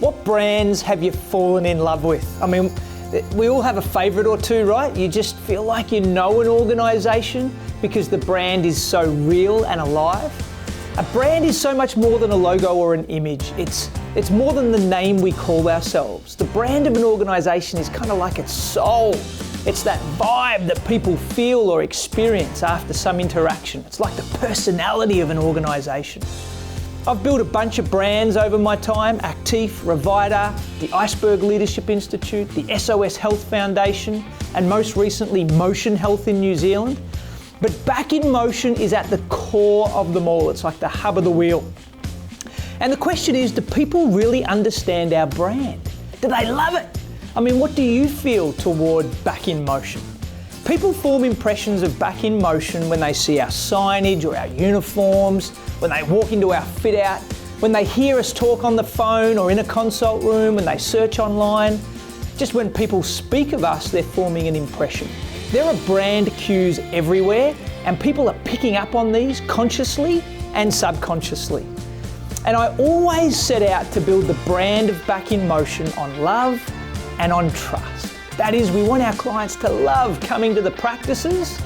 What brands have you fallen in love with? I mean, we all have a favourite or two, right? You just feel like you know an organisation because the brand is so real and alive. A brand is so much more than a logo or an image. It's more than the name we call ourselves. The brand of an organisation is kind of like its soul. It's that vibe that people feel or experience after some interaction. It's like the personality of an organisation. I've built a bunch of brands over my time: Actif, Revita, the Iceberg Leadership Institute, the SOS Health Foundation, and most recently Motion Health in New Zealand. But Back in Motion is at the core of them all. It's like the hub of the wheel. And the question is, do people really understand our brand? Do they love it? I mean, what do you feel toward Back in Motion? People form impressions of Back in Motion when they see our signage or our uniforms, when they walk into our fit out, when they hear us talk on the phone or in a consult room, when they search online. Just when people speak of us, they're forming an impression. There are brand cues everywhere, and people are picking up on these consciously and subconsciously. And I always set out to build the brand of Back in Motion on love and on trust. That is, we want our clients to love coming to the practices,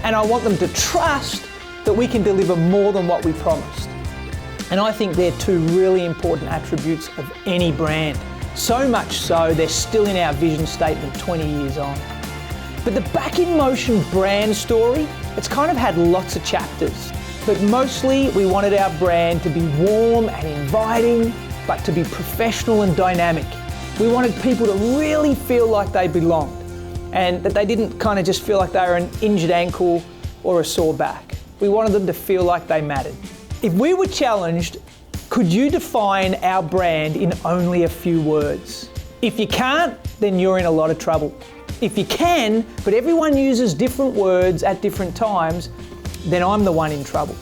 and I want them to trust that we can deliver more than what we promised. And I think they're two really important attributes of any brand. So much so, they're still in our vision statement 20 years on. But the Back in Motion brand story, it's kind of had lots of chapters, but mostly we wanted our brand to be warm and inviting, but to be professional and dynamic. We wanted people to really feel like they belonged, and that they didn't kind of just feel like they were an injured ankle or a sore back. We wanted them to feel like they mattered. If we were challenged, could you define our brand in only a few words? If you can't, then you're in a lot of trouble. If you can, but everyone uses different words at different times, then I'm the one in trouble.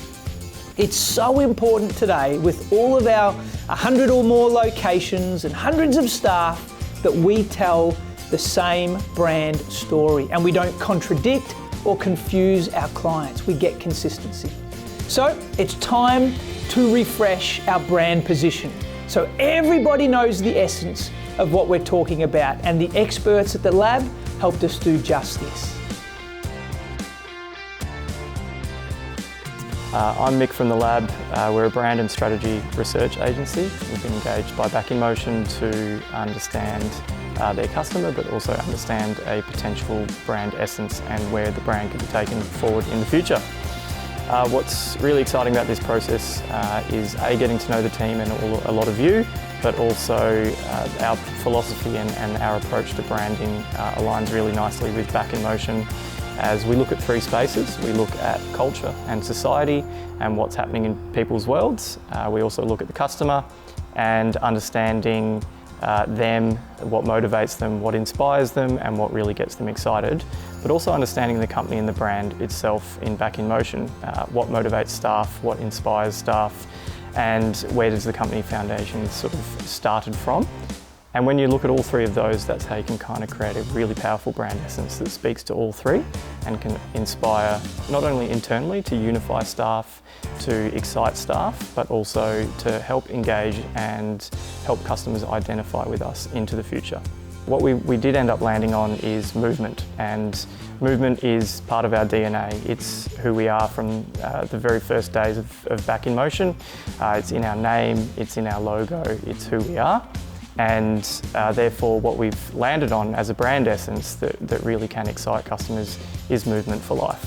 It's so important today, with all of our 100 or more locations and hundreds of staff, that we tell the same brand story and we don't contradict or confuse our clients. We get consistency. So it's time to refresh our brand position so everybody knows the essence of what we're talking about, and the experts at the lab helped us do just this. I'm Mick from the lab. We're a brand and strategy research agency. We've been engaged by Back in Motion to understand their customer, but also understand a potential brand essence and where the brand could be taken forward in the future. What's really exciting about this process is getting to know the team and a lot of you, but also our philosophy and our approach to branding aligns really nicely with Back in Motion. As we look at three spaces, we look at culture and society and what's happening in people's worlds. We also look at the customer and understanding them, what motivates them, what inspires them, and what really gets them excited. But also understanding the company and the brand itself in Back in Motion. What motivates staff, what inspires staff, and where does the company foundation sort of started from. And when you look at all three of those, that's how you can kind of create a really powerful brand essence that speaks to all three and can inspire not only internally to unify staff, to excite staff, but also to help engage and help customers identify with us into the future. What we did end up landing on is movement, and movement is part of our DNA. It's who we are from the very first days of Back in Motion. It's in our name, it's in our logo, it's who we are. And therefore what we've landed on as a brand essence that really can excite customers is Movement for Life.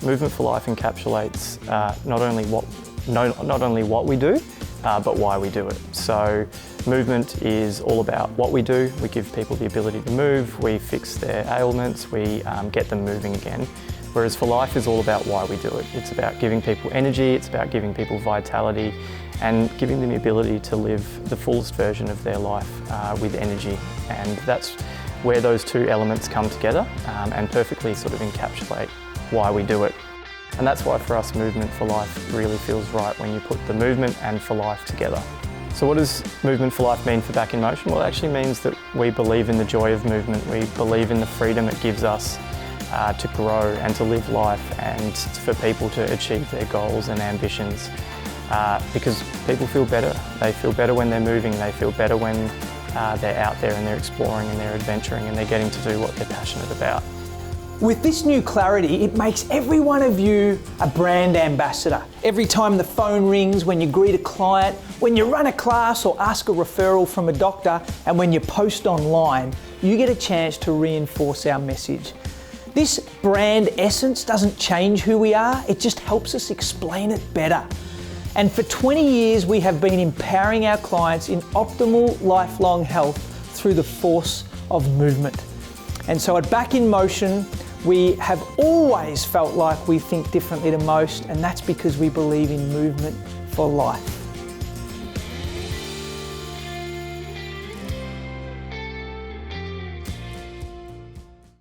Movement for Life encapsulates not only what we do, but why we do it. So movement is all about what we do. We give people the ability to move, we fix their ailments, we get them moving again. Whereas For Life is all about why we do it. It's about giving people energy, it's about giving people vitality, and giving them the ability to live the fullest version of their life with energy. And that's where those two elements come together and perfectly sort of encapsulate why we do it. And that's why for us, Movement for Life really feels right when you put the movement and for life together. So what does Movement for Life mean for Back in Motion? Well, it actually means that we believe in the joy of movement. We believe in the freedom it gives us to grow and to live life and for people to achieve their goals and ambitions. because people feel better. They feel better when they're moving, they feel better when they're out there and they're exploring and they're adventuring and they're getting to do what they're passionate about. With this new clarity, it makes every one of you a brand ambassador. Every time the phone rings, when you greet a client, when you run a class or ask a referral from a doctor, and when you post online, you get a chance to reinforce our message. This brand essence doesn't change who we are, it just helps us explain it better. And for 20 years, we have been empowering our clients in optimal lifelong health through the force of movement. And so at Back in Motion, we have always felt like we think differently to most, and that's because we believe in movement for life.